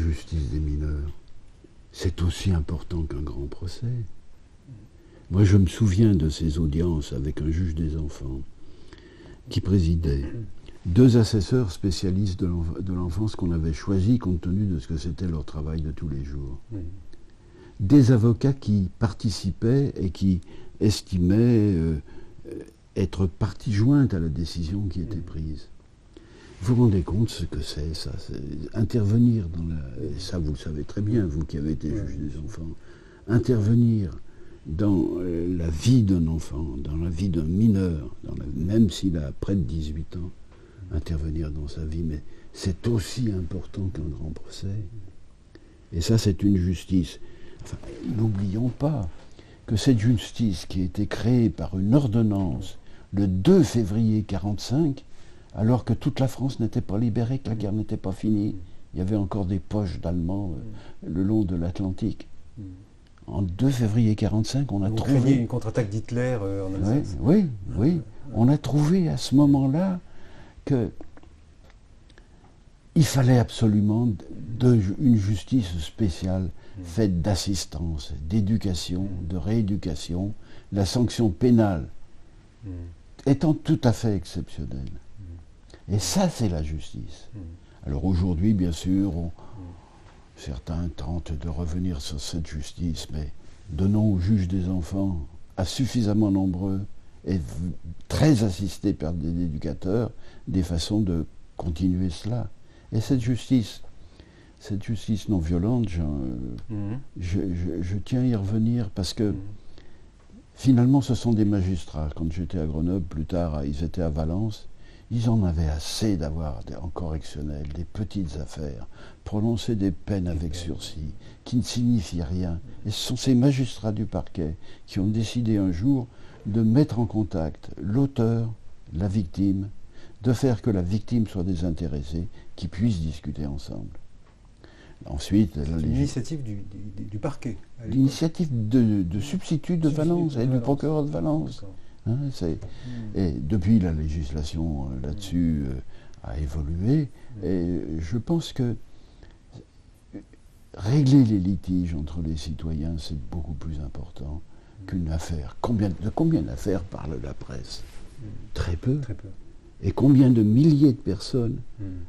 justice des mineurs, c'est aussi important qu'un grand procès. Moi, je me souviens de ces audiences avec un juge des enfants qui présidait, 2 assesseurs spécialistes de l'enfance qu'on avait choisis compte tenu de ce que c'était leur travail de tous les jours. Des avocats qui participaient et qui estimaient être partie jointe à la décision qui était prise. Vous vous rendez compte ce que c'est, ça, intervenir dans la... Et ça, vous le savez très bien, vous qui avez été juge des enfants. Intervenir dans la vie d'un enfant, dans la vie d'un mineur, même s'il a près de 18 ans, intervenir dans sa vie, mais c'est aussi important qu'un grand procès. Et ça, c'est une justice. Enfin, n'oublions pas que cette justice qui a été créée par une ordonnance le 2 février 1945, alors que toute la France n'était pas libérée, que la guerre n'était pas finie, il y avait encore des poches d'Allemands le long de l'Atlantique. En 2 février 1945, on a trouvé... une contre-attaque d'Hitler en Alsace. Oui. On a trouvé à ce moment-là que il fallait absolument une justice spéciale faite d'assistance, d'éducation, de rééducation, la sanction pénale étant tout à fait exceptionnelle. Et ça, c'est la justice. Alors aujourd'hui, bien sûr, certains tentent de revenir sur cette justice, mais donnons aux juges des enfants, à suffisamment nombreux et très assistés par des éducateurs, des façons de continuer cela. Et cette justice non violente, je tiens à y revenir parce que finalement ce sont des magistrats. Quand j'étais à Grenoble, plus tard ils étaient à Valence, ils en avaient assez d'avoir en correctionnel des petites affaires, prononcer des peines avec sursis, qui ne signifient rien. Et ce sont ces magistrats du parquet qui ont décidé un jour de mettre en contact l'auteur, la victime, de faire que la victime soit désintéressée, qu'ils puissent discuter ensemble. Ensuite, l'initiative du parquet. L'initiative de substitut de Valence et du procureur de Valence. Et depuis, la législation là-dessus a évolué. Et je pense que régler les litiges entre les citoyens, c'est beaucoup plus important qu'une affaire. De combien d'affaires parle la presse? Très peu. Et combien de milliers de personnes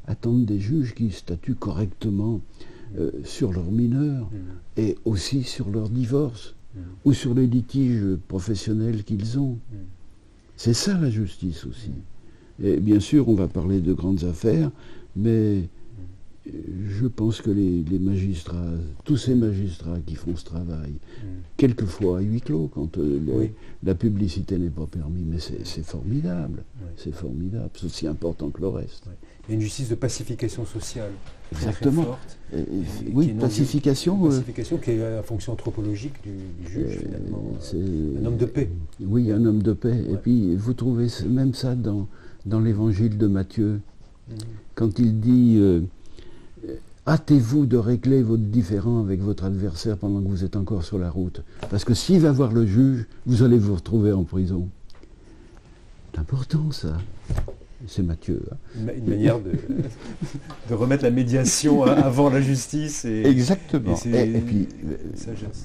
attendent des juges qui statuent correctement sur leurs mineurs et aussi sur leur divorce ou sur les litiges professionnels qu'ils ont. C'est ça la justice aussi. Et bien sûr, on va parler de grandes affaires, mais je pense que les magistrats, tous ces magistrats qui font ce travail, quelquefois à huis clos, quand la publicité n'est pas permise, mais c'est formidable. C'est formidable, c'est aussi important que le reste. Il y a une justice de pacification sociale. Exactement. Forte, pacification. Pacification qui est la fonction anthropologique du juge, finalement. Un homme de paix. Oui, un homme de paix. Et puis, vous trouvez même ça dans l'évangile de Matthieu, quand il dit hâtez-vous de régler votre différend avec votre adversaire pendant que vous êtes encore sur la route. Parce que s'il va voir le juge, vous allez vous retrouver en prison. C'est important, ça. C'est Matthieu. Une manière de remettre la médiation avant la justice. Exactement. Et puis,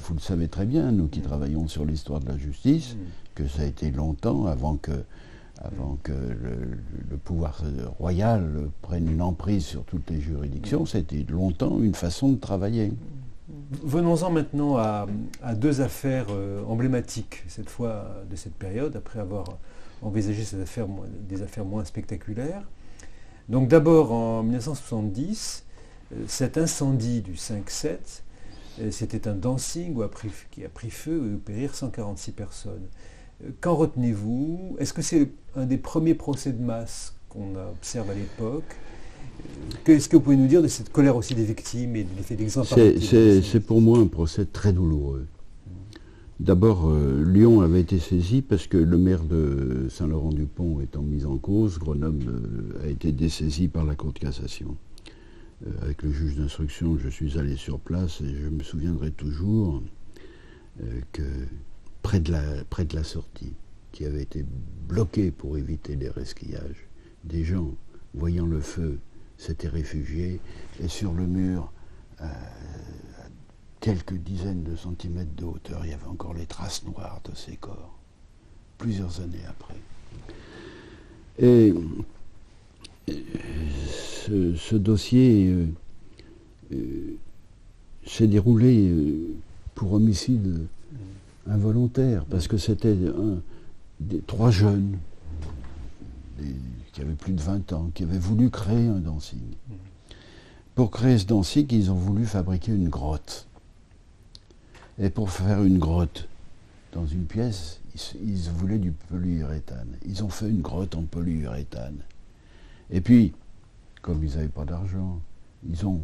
vous le savez très bien, nous qui travaillons sur l'histoire de la justice, que ça a été longtemps avant que le pouvoir royal prenne une emprise sur toutes les juridictions, c'était longtemps une façon de travailler. Venons-en maintenant à 2 affaires emblématiques, cette fois de cette période, après avoir envisagé des affaires moins spectaculaires. Donc d'abord en 1970, cet incendie du 5-7, c'était un dancing qui a pris feu et où périrent 146 personnes. Qu'en retenez-vous? Est-ce que c'est un des premiers procès de masse qu'on observe à l'époque? Qu'est-ce que vous pouvez nous dire de cette colère aussi des victimes et de l'effet d'exemplarité? C'est pour moi un procès très douloureux. D'abord, Lyon avait été saisi parce que le maire de Saint-Laurent-du-Pont étant mis en cause, Grenoble a été dessaisi par la Cour de cassation. Avec le juge d'instruction, je suis allé sur place et je me souviendrai toujours que près de la sortie, qui avait été bloquée pour éviter les resquillages, des gens, voyant le feu, s'étaient réfugiés, et sur le mur, à quelques dizaines de centimètres de hauteur, il y avait encore les traces noires de ces corps, plusieurs années après. Et ce dossier s'est déroulé pour homicide involontaire, parce que c'était trois jeunes qui avaient plus de 20 ans, qui avaient voulu créer un dancing. Pour créer ce dancing, ils ont voulu fabriquer une grotte. Et pour faire une grotte dans une pièce, ils voulaient du polyuréthane. Ils ont fait une grotte en polyuréthane. Et puis, comme ils n'avaient pas d'argent, ils ont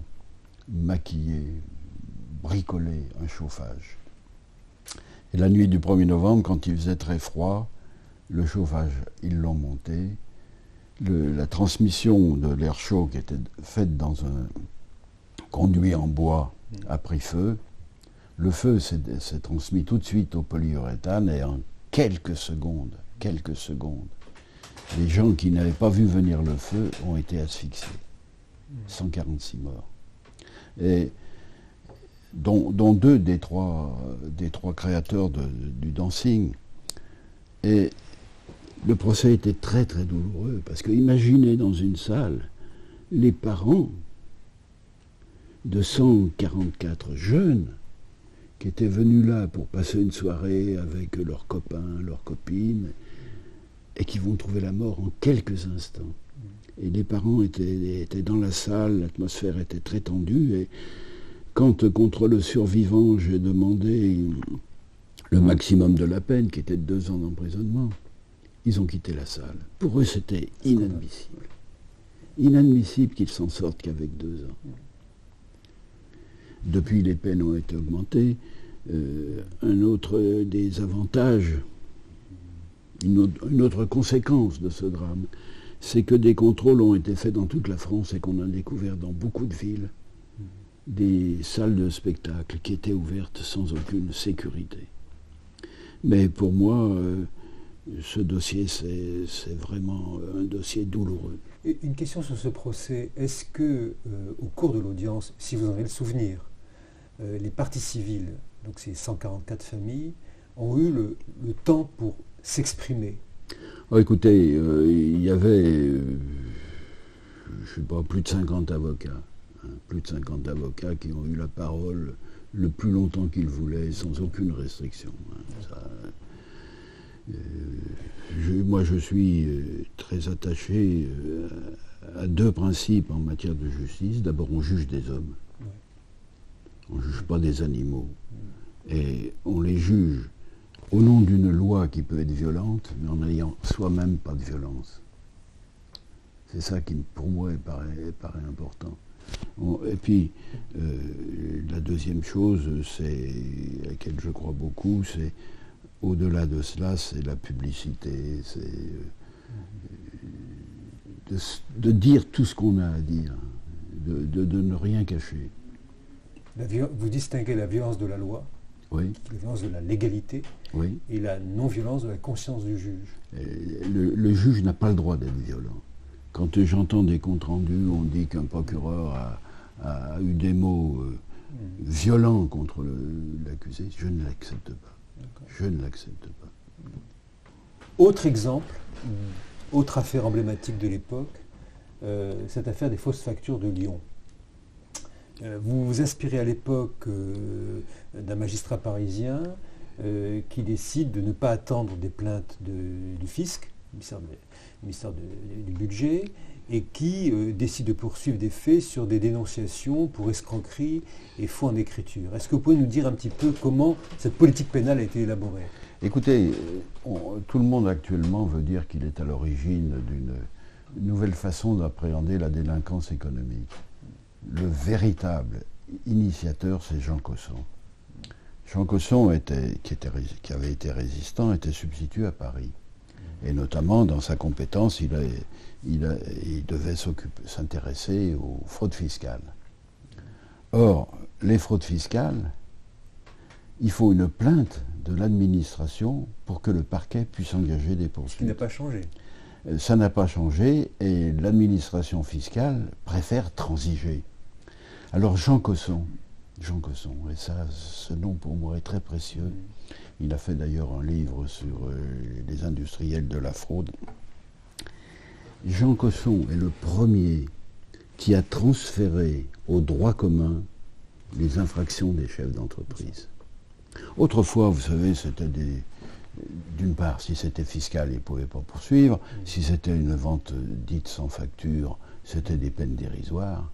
maquillé, bricolé un chauffage. Et la nuit du 1er novembre, quand il faisait très froid, le chauffage, ils l'ont monté. La transmission de l'air chaud qui était faite dans un conduit en bois a pris feu. Le feu s'est transmis tout de suite au polyuréthane et en quelques secondes, les gens qui n'avaient pas vu venir le feu ont été asphyxiés. 146 morts. Et dont deux des trois créateurs du dancing. Et le procès était très très douloureux, parce que imaginez dans une salle les parents de 144 jeunes qui étaient venus là pour passer une soirée avec leurs copains, leurs copines, et qui vont trouver la mort en quelques instants. Et les parents étaient dans la salle, l'atmosphère était très tendue, et quand, contre le survivant, j'ai demandé le maximum de la peine, qui était de 2 ans d'emprisonnement, ils ont quitté la salle. Pour eux, c'était inadmissible. Inadmissible qu'ils s'en sortent qu'avec 2 ans. Depuis, les peines ont été augmentées. Un autre des avantages, une autre conséquence de ce drame, c'est que des contrôles ont été faits dans toute la France et qu'on a découvert dans beaucoup de villes des salles de spectacle qui étaient ouvertes sans aucune sécurité. Mais pour moi, ce dossier, c'est vraiment un dossier douloureux. Et une question sur ce procès. Est-ce que, au cours de l'audience, si vous en avez le souvenir, les parties civiles, donc ces 144 familles, ont eu le temps pour s'exprimer? Oh, écoutez, il y avait, je sais pas, plus de 50 avocats. Plus de 50 avocats qui ont eu la parole le plus longtemps qu'ils voulaient, sans aucune restriction. Moi, je suis très attaché à 2 principes en matière de justice. D'abord, on juge des hommes. On ne juge pas des animaux. Et on les juge au nom d'une loi qui peut être violente, mais en n'ayant soi-même pas de violence. C'est ça qui, pour moi, paraît important. Et puis, la deuxième chose, c'est, à laquelle je crois beaucoup, c'est, au-delà de cela, c'est la publicité, c'est de dire tout ce qu'on a à dire, de ne rien cacher. Vous distinguez la violence de la loi, oui. La violence de la légalité, oui. Et la non-violence de la conscience du juge. Le juge n'a pas le droit d'être violent. Quand j'entends des comptes rendus, on dit qu'un procureur a eu des mots violents contre l'accusé, je ne l'accepte pas. Je ne l'accepte pas. Autre exemple, autre affaire emblématique de l'époque, cette affaire des fausses factures de Lyon. Vous vous inspirez à l'époque d'un magistrat parisien qui décide de ne pas attendre des plaintes du fisc, ministère du budget, et qui décide de poursuivre des faits sur des dénonciations pour escroquerie et faux en écriture. Est-ce que vous pouvez nous dire un petit peu comment cette politique pénale a été élaborée? Écoutez, tout le monde actuellement veut dire qu'il est à l'origine d'une nouvelle façon d'appréhender la délinquance économique. Le véritable initiateur, c'est Jean Cosson. Jean Cosson, qui avait été résistant, était substitut à Paris. Et notamment, dans sa compétence, il devait s'intéresser aux fraudes fiscales. Or, les fraudes fiscales, il faut une plainte de l'administration pour que le parquet puisse engager des poursuites. Ce qui n'a pas changé. Ça n'a pas changé et l'administration fiscale préfère transiger. Alors Jean Cosson, et ça, ce nom pour moi est très précieux. Il a fait d'ailleurs un livre sur les industriels de la fraude. Jean Cosson est le premier qui a transféré au droit commun les infractions des chefs d'entreprise. Autrefois, vous savez, c'était d'une part, si c'était fiscal, ils ne pouvaient pas poursuivre. Si c'était une vente dite sans facture, c'était des peines dérisoires.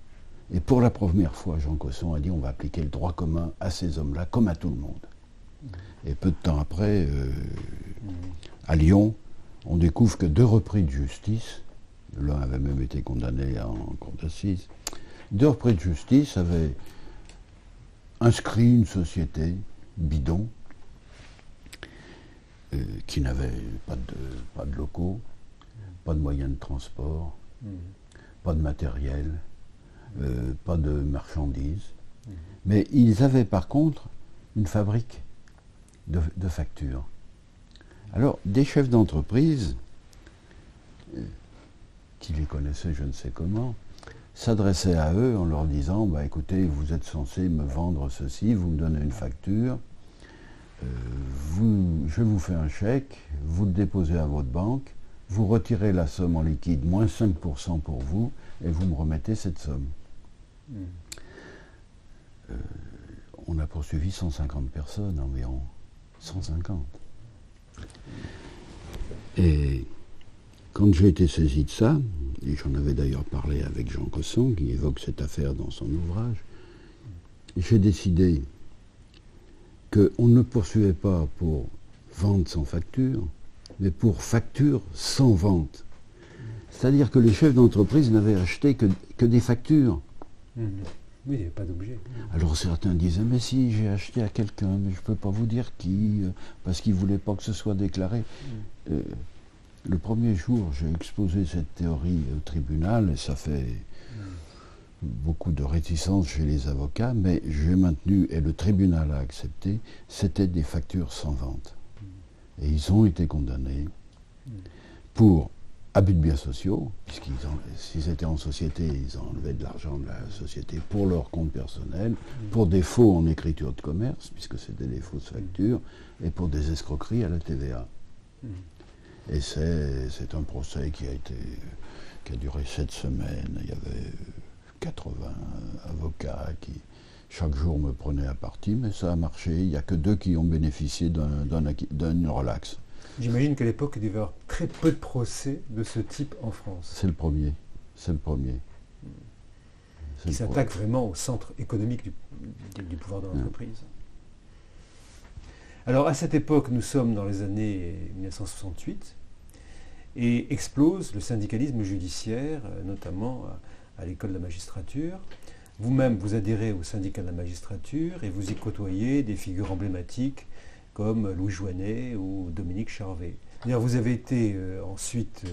Et pour la première fois, Jean Cosson a dit on va appliquer le droit commun à ces hommes-là, comme à tout le monde. Et peu de temps après, à Lyon, on découvre que 2 repris de justice, l'un avait même été condamné en cour d'assises, 2 repris de justice avaient inscrit une société bidon qui n'avait pas de locaux, pas de moyens de transport, pas de matériel, pas de marchandises. Mais ils avaient par contre une fabrique de factures. Alors, des chefs d'entreprise, qui les connaissaient je ne sais comment, s'adressaient à eux en leur disant « écoutez, vous êtes censé me vendre ceci, vous me donnez une facture, je vous fais un chèque, vous le déposez à votre banque, vous retirez la somme en liquide, moins 5% pour vous, et vous me remettez cette somme. On a poursuivi 150 personnes environ. 150. Et quand j'ai été saisi de ça, et j'en avais d'ailleurs parlé avec Jean Cosson, qui évoque cette affaire dans son ouvrage, j'ai décidé qu'on ne poursuivait pas pour vente sans facture, mais pour facture sans vente. C'est-à-dire que les chefs d'entreprise n'avaient acheté que des factures. Oui, il n'y avait pas d'objet. Alors certains disaient, mais si, j'ai acheté à quelqu'un, mais je ne peux pas vous dire qui, parce qu'il ne voulait pas que ce soit déclaré. Le premier jour, j'ai exposé cette théorie au tribunal, et ça fait beaucoup de réticence chez les avocats, mais j'ai maintenu, et le tribunal a accepté, c'était des factures sans vente. Et ils ont été condamnés pour abus de biens sociaux, s'ils étaient en société, ils enlevaient de l'argent de la société pour leur compte personnel, pour des faux en écriture de commerce, puisque c'était des fausses factures, et pour des escroqueries à la TVA. Et c'est un procès qui a duré 7 semaines. Il y avait 80 avocats qui, chaque jour, me prenaient à partie, mais ça a marché. Il n'y a que 2 qui ont bénéficié d'un relax. J'imagine qu'à l'époque, il devait y avoir très peu de procès de ce type en France. C'est le premier. Qui s'attaque vraiment au centre économique du pouvoir de l'entreprise. Alors à cette époque, nous sommes dans les années 1968 et explose le syndicalisme judiciaire, notamment à l'école de la magistrature. Vous-même, vous adhérez au syndicat de la magistrature et vous y côtoyez des figures emblématiques comme Louis Joinet ou Dominique Charvet. D'ailleurs, vous avez été ensuite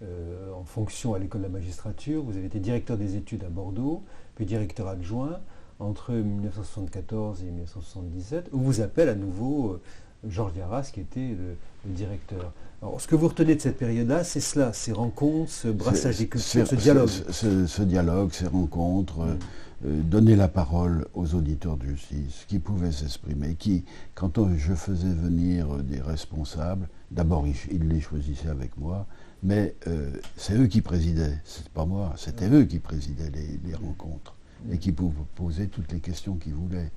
en fonction à l'école de la magistrature, vous avez été directeur des études à Bordeaux, puis directeur adjoint entre 1974 et 1977, où vous appelle à nouveau Georges Darras, qui était le directeur. Alors, ce que vous retenez de cette période-là, c'est cela, ces rencontres, ce brassage des cultures, ce dialogue. Ce dialogue, ces rencontres, donner la parole aux auditeurs de justice, qui pouvaient s'exprimer, qui, quand je faisais venir des responsables, d'abord ils les choisissaient avec moi, mais c'est eux qui présidaient, c'est pas moi, c'était eux qui présidaient les rencontres, et qui pouvaient poser toutes les questions qu'ils voulaient.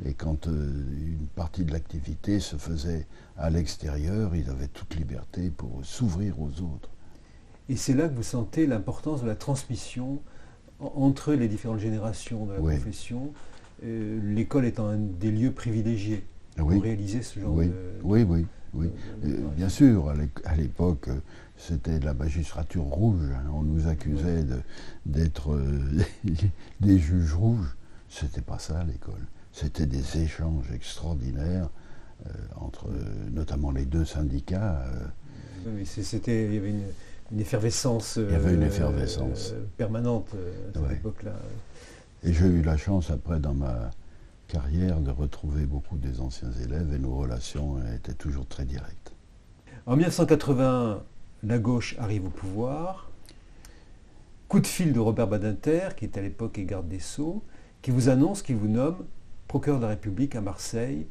Et quand une partie de l'activité se faisait à l'extérieur, ils avaient toute liberté pour s'ouvrir aux autres. Et c'est là que vous sentez l'importance de la transmission entre les différentes générations de la profession, l'école étant un des lieux privilégiés pour réaliser ce genre de... Oui. Bien sûr, à l'époque, c'était de la magistrature rouge. On nous accusait d'être des juges rouges. C'était pas ça, l'école. C'était des échanges extraordinaires entre notamment les 2 syndicats. Oui, il y avait une effervescence, permanente à cette époque-là. Et j'ai eu la chance, après, dans ma carrière, de retrouver beaucoup des anciens élèves, et nos relations étaient toujours très directes. En 1980, la gauche arrive au pouvoir. Coup de fil de Robert Badinter, qui est à l'époque garde des Sceaux, qui vous annonce, qui vous nomme procureur de la République à Marseille.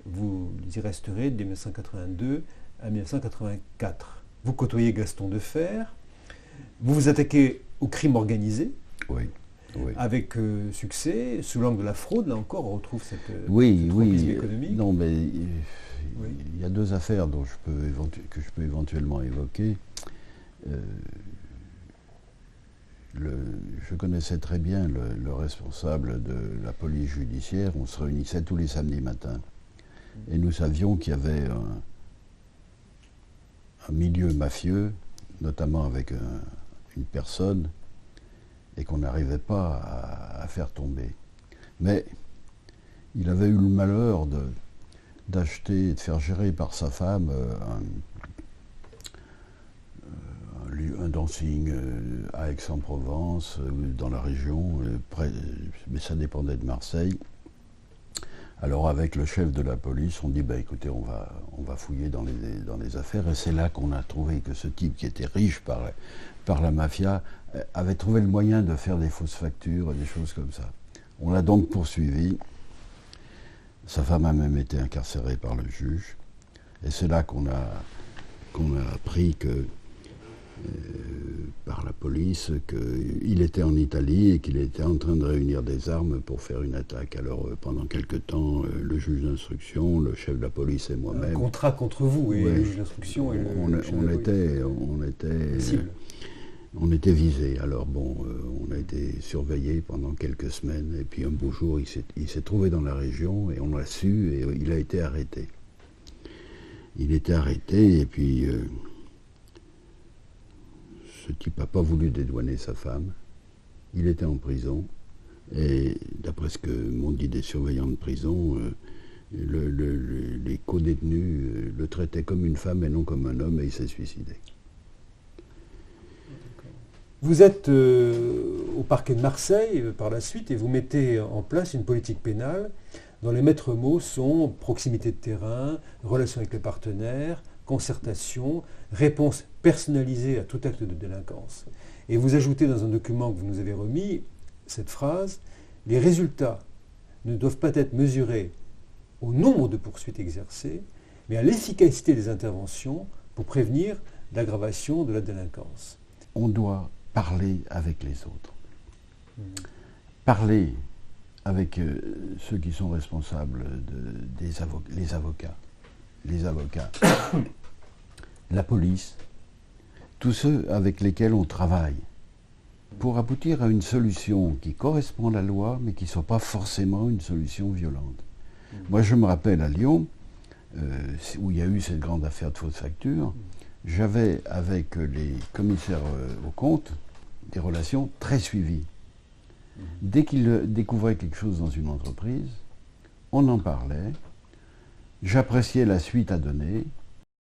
Vous y resterez de 1982 à 1984. Vous côtoyez Gaston Defferre, vous vous attaquez au crime organisé, Oui. Oui. avec succès, sous l'angle de la fraude, là encore, on retrouve cette Oui, tropisme économique. non, mais Oui. il y a deux affaires que je peux éventuellement évoquer. Je connaissais très bien le responsable de la police judiciaire. On se réunissait tous les samedis matins. Et nous savions qu'il y avait un milieu mafieux, notamment avec une personne, et qu'on n'arrivait pas à faire tomber. Mais il avait eu le malheur d'acheter, de faire gérer par sa femme un dancing à Aix-en-Provence, dans la région, mais ça dépendait de Marseille. Alors avec le chef de la police, on dit écoutez, on va fouiller dans les affaires, et c'est là qu'on a trouvé que ce type qui était riche par la mafia avait trouvé le moyen de faire des fausses factures et des choses comme ça. On l'a donc poursuivi. Sa femme a même été incarcérée par le juge, et c'est là qu'on a appris que par la police qu'il était en Italie et qu'il était en train de réunir des armes pour faire une attaque. Alors pendant quelque temps, le juge d'instruction, le chef de la police et moi-même... Un contrat contre vous et le juge d'instruction et le chef de la police. On était visés. Alors bon, on a été surveillés pendant quelques semaines, et puis un beau jour, il s'est trouvé dans la région, et on l'a su, et il a été arrêté. Il était arrêté, et puis... ce type n'a pas voulu dédouaner sa femme. Il était en prison. Et d'après ce que m'ont dit des surveillants de prison, les co-détenus le traitaient comme une femme et non comme un homme, et il s'est suicidé. Vous êtes au parquet de Marseille par la suite, et vous mettez en place une politique pénale dont les maîtres mots sont proximité de terrain, relation avec les partenaires, concertation, réponse personnalisée à tout acte de délinquance. Et vous ajoutez dans un document que vous nous avez remis cette phrase: les résultats ne doivent pas être mesurés au nombre de poursuites exercées, mais à l'efficacité des interventions pour prévenir l'aggravation de la délinquance. On doit parler avec les autres. Parler avec ceux qui sont responsables, les avocats, la police, tous ceux avec lesquels on travaille, pour aboutir à une solution qui correspond à la loi, mais qui ne soit pas forcément une solution violente. Moi, je me rappelle à Lyon, où il y a eu cette grande affaire de fausses factures, j'avais avec les commissaires aux comptes des relations très suivies. Dès qu'ils découvraient quelque chose dans une entreprise, on en parlait, j'appréciais la suite à donner,